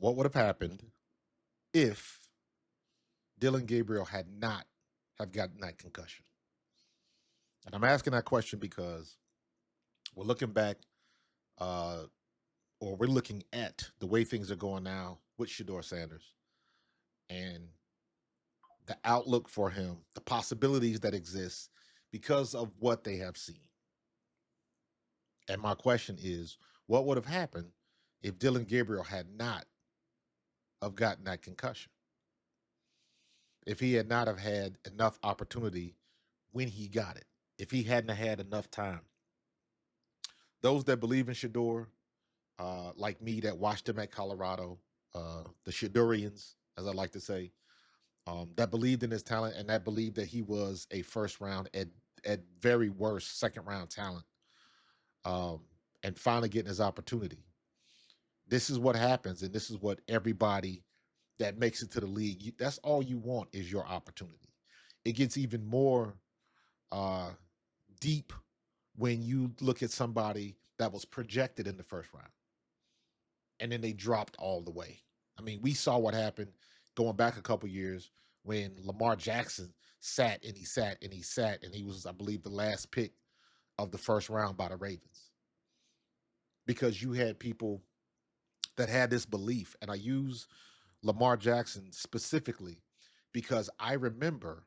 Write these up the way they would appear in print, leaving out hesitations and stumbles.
What would have happened if Dillon Gabriel had not have gotten that concussion? And I'm asking that question because we're looking back, uh, or we're looking at the way things are going now with Shedeur Sanders and the outlook for him, the possibilities that exist because of what they have seen. And my question is, what would have happened if Dillon Gabriel had not have gotten that concussion? If he had not have had enough opportunity when he got it, if he hadn't had enough time. Those that believe in Shedeur, like me that watched him at Colorado, the Shedeurians, as I like to say, that believed in his talent and that believed that he was a first round, at very worst, second round talent, and finally getting his opportunity. This is what happens, and this is what everybody that makes it to the league, that's all you want is your opportunity. It gets even more uh, deep when you look at somebody that was projected in the first round and then they dropped all the way. I mean, we saw what happened going back a couple years when Lamar Jackson sat and he sat and he sat and he was, I believe, the last pick of the first round by the Ravens because you had people that had this belief. And I use Lamar Jackson specifically because I remember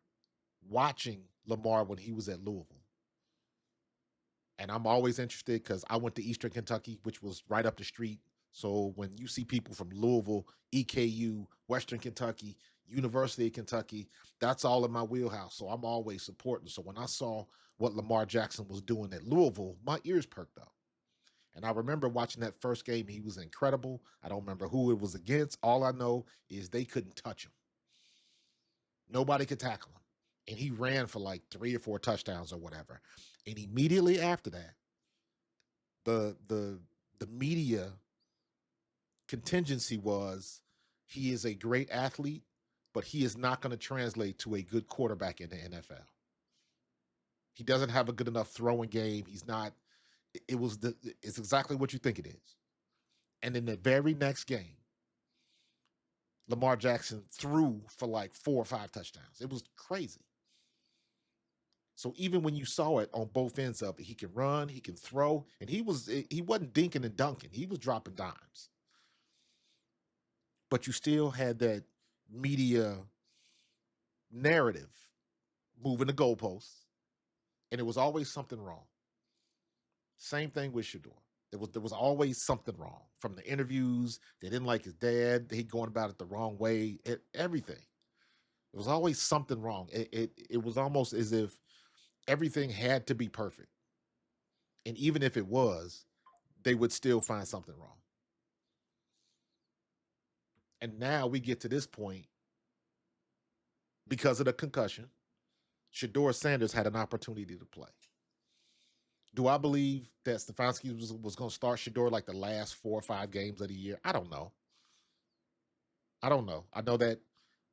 watching Lamar when he was at Louisville. And I'm always interested because I went to Eastern Kentucky, which was right up the street. So when you see people from Louisville, EKU, Western Kentucky, University of Kentucky, that's all in my wheelhouse. So I'm always supporting. So when I saw what Lamar Jackson was doing at Louisville, my ears perked up. And I remember watching that first game. He was incredible. I don't remember who it was against. All I know is they couldn't touch him. Nobody could tackle him. And he ran for like 3 or 4 touchdowns or whatever. And immediately after that, the media contingency was he is a great athlete, but he is not going to translate to a good quarterback in the NFL. He doesn't have a good enough throwing game. He's not. It's exactly what you think it is. And in the very next game, Lamar Jackson threw for like 4 or 5 touchdowns. It was crazy. So even when you saw it on both ends of it, he can run, he can throw, and he wasn't dinking and dunking. He was dropping dimes. But you still had that media narrative moving the goalposts, and it was always something wrong. Same thing with Shedeur. There was always something wrong. From the interviews, they didn't like his dad. He going about it the wrong way. Everything. There was always something wrong. It was almost as if everything had to be perfect, and even if it was, they would still find something wrong. And now we get to this point because of the concussion. Shedeur Sanders had an opportunity to play. Do I believe that Stefanski was going to start Shedeur like the last 4 or 5 games of the year? I don't know. I don't know. I know that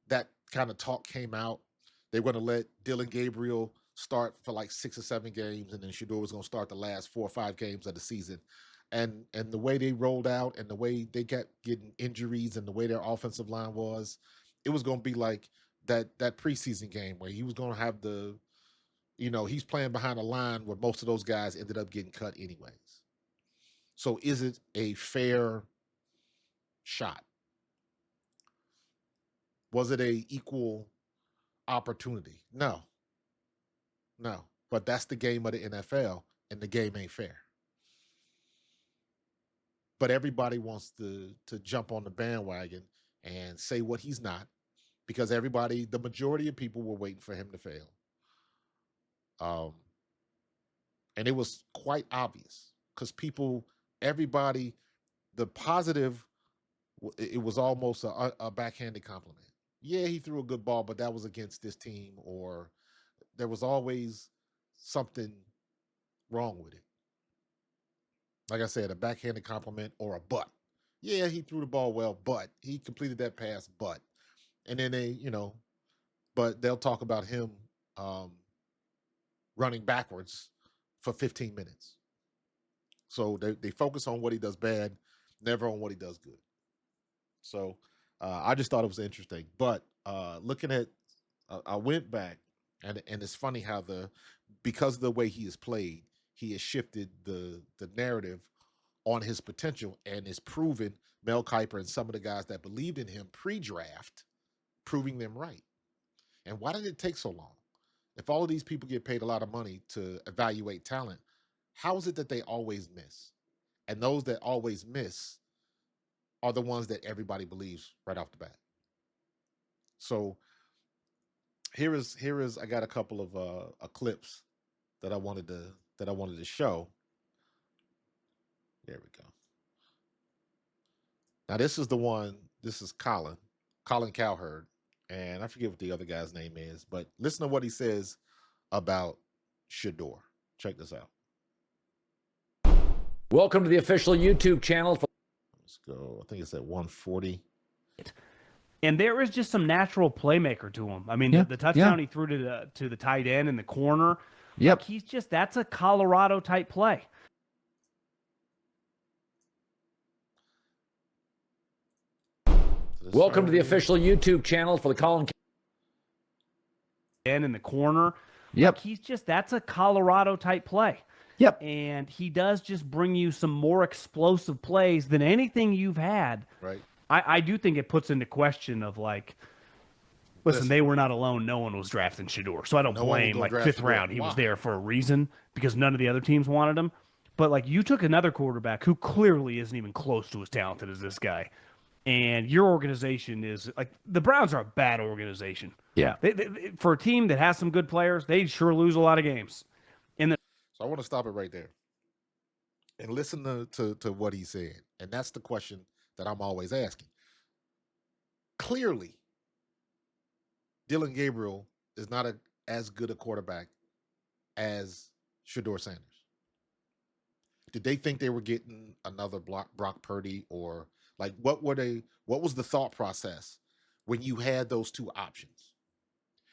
that kind of talk came out. They were going to let Dillon Gabriel start for like 6 or 7 games, and then Shedeur was going to start the last 4 or 5 games of the season. And the way they rolled out, and the way they kept getting injuries, and the way their offensive line was, it was going to be like that preseason game where he was going to have he's playing behind a line where most of those guys ended up getting cut anyways. So is it a fair shot? Was it a equal opportunity? No, no. But that's the game of the NFL, and the game ain't fair. But everybody wants to jump on the bandwagon and say what he's not, because the majority of people were waiting for him to fail. Um, and it was quite obvious because everybody, the positive, it was almost a backhanded compliment. Yeah, he threw a good ball, but that was against this team, or there was always something wrong with it. Like I said, a backhanded compliment or a but. Yeah, he threw the ball well, but he completed that pass, but. And then but they'll talk about him um, running backwards for 15 minutes. So they focus on what he does bad, never on what he does good. So I just thought it was interesting. But looking at, I went back, and it's funny how because of the way he has played, he has shifted the narrative on his potential and is proven Mel Kiper and some of the guys that believed in him pre-draft, proving them right. And why did it take so long? If all of these people get paid a lot of money to evaluate talent, how is it that they always miss? And those that always miss are the ones that everybody believes right off the bat. So here is I got a couple of clips that I wanted to show. There we go. Now this is the one. This is Colin Cowherd, and I forget what the other guy's name is, but listen to what he says about Shedeur. Check this out. Welcome to the official YouTube channel. Let's go. I think it's at 140. And there is just some natural playmaker to him. I mean, the touchdown he threw to the tight end in the corner. Yep. Like that's a Colorado type play. Welcome to the official YouTube channel for the Colin. And in the corner. Yep. Like that's a Colorado type play. Yep. And he does just bring you some more explosive plays than anything you've had. Right. I do think it puts into question of like, listen, they were not alone. No one was drafting Shedeur. So I don't blame, like, fifth round. He was there for a reason because none of the other teams wanted him. But, like, you took another quarterback who clearly isn't even close to as talented as this guy. And your organization is, like, the Browns are a bad organization. Yeah. For a team that has some good players, they sure lose a lot of games. So I want to stop it right there and listen to what he's saying. And that's the question that I'm always asking. Clearly, Dillon Gabriel is not as good a quarterback as Shedeur Sanders. Did they think they were getting another Brock Purdy, or like what was the thought process when you had those two options?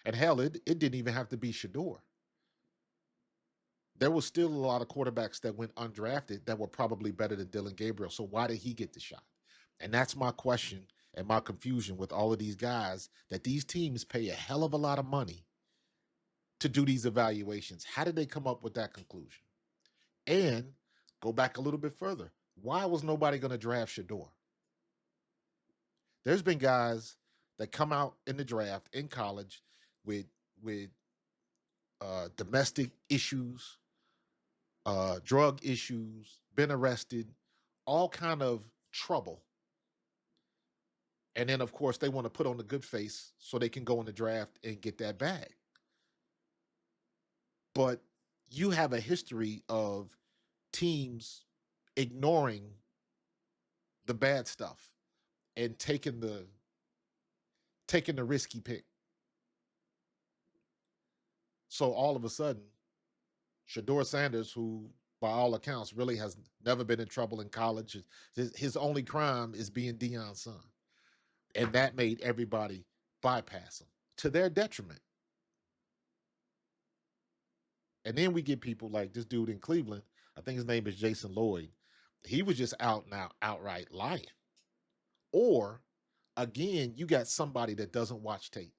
And hell, it didn't even have to be Shedeur. There was still a lot of quarterbacks that went undrafted that were probably better than Dillon Gabriel. So why did he get the shot? And that's my question and my confusion with all of these guys, that these teams pay a hell of a lot of money to do these evaluations. How did they come up with that conclusion? And go back a little bit further. Why was nobody going to draft Shedeur? There's been guys that come out in the draft in college with domestic issues, drug issues, been arrested, all kind of trouble. And then, of course, they want to put on the good face so they can go in the draft and get that bag. But you have a history of teams ignoring the bad stuff and taking the risky pick. So all of a sudden, Shedeur Sanders, who by all accounts really has never been in trouble in college, his only crime is being Deion's son. And that made everybody bypass him to their detriment. And then we get people like this dude in Cleveland. I think his name is Jason Lloyd. He was just outright lying. Or, again, you got somebody that doesn't watch tape.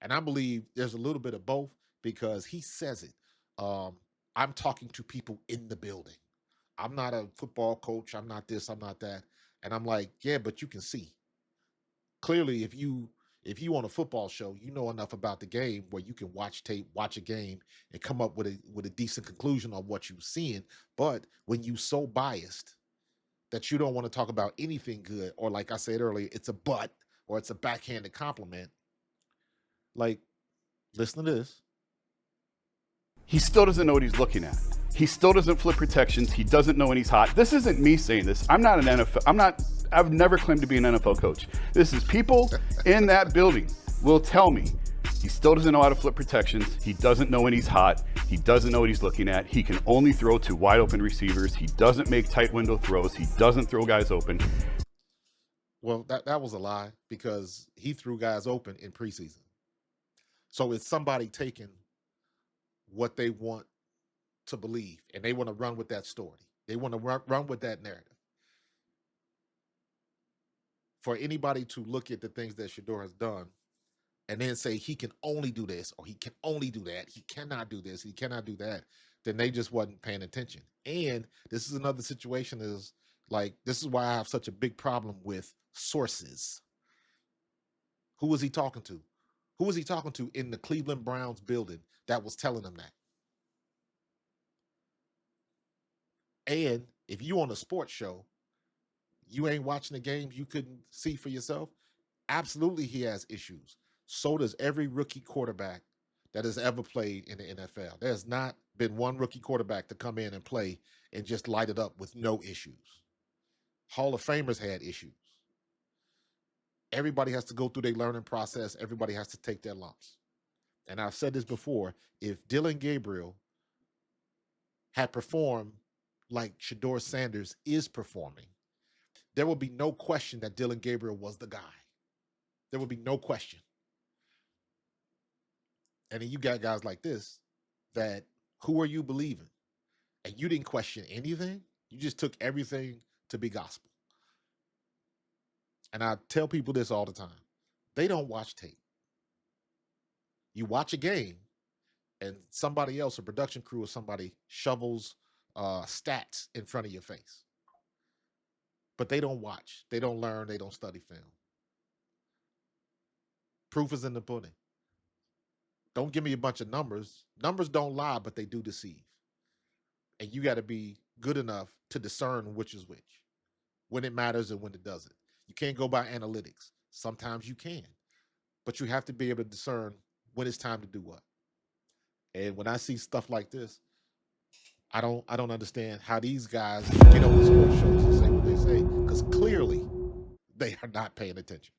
And I believe there's a little bit of both, because he says it. I'm talking to people in the building. I'm not a football coach. I'm not this. I'm not that. And I'm like, yeah, but you can see. Clearly, if you on a football show, you know enough about the game where you can watch tape, watch a game, and come up with a decent conclusion on what you're seeing. But when you so biased that you don't want to talk about anything good, or like I said earlier, it's a but, or it's a backhanded compliment. Like, listen to this. He still doesn't know what he's looking at. He still doesn't flip protections. He doesn't know when he's hot. This isn't me saying this. I'm not an NFL. I've never claimed to be an NFL coach. This is people in that building will tell me he still doesn't know how to flip protections. He doesn't know when he's hot. He doesn't know what he's looking at. He can only throw to wide open receivers. He doesn't make tight window throws. He doesn't throw guys open. Well, that was a lie, because he threw guys open in preseason. So it's somebody taking what they want to believe, and they want to run with that story. They want to run with that narrative. for anybody to look at the things that Shedeur has done and then say he can only do this or he can only do that, he cannot do this, he cannot do that, then they just wasn't paying attention. And this is another situation is like, this is why I have such a big problem with sources. Who was he talking to? Who was he talking to in the Cleveland Browns building that was telling him that? And if you on a sports show, you ain't watching the games you couldn't see for yourself. Absolutely, he has issues. So does every rookie quarterback that has ever played in the NFL. There's not been one rookie quarterback to come in and play and just light it up with no issues. Hall of Famers had issues. Everybody has to go through their learning process. Everybody has to take their lumps. And I've said this before, if Dillon Gabriel had performed like Shedeur Sanders is performing, there will be no question that Dillon Gabriel was the guy. There will be no question. And then you got guys like this that, who are you believing? And you didn't question anything. You just took everything to be gospel. And I tell people this all the time. They don't watch tape. You watch a game and somebody else, a production crew or somebody, shovels stats in front of your face. But they don't watch. They don't learn. They don't study film. Proof is in the pudding. Don't give me a bunch of numbers. Numbers don't lie, but they do deceive. And you got to be good enough to discern which is which, when it matters and when it doesn't. You can't go by analytics. Sometimes you can, but you have to be able to discern when it's time to do what. And when I see stuff like this, I don't understand how these guys get on the sports shows and say what they say, because clearly they are not paying attention.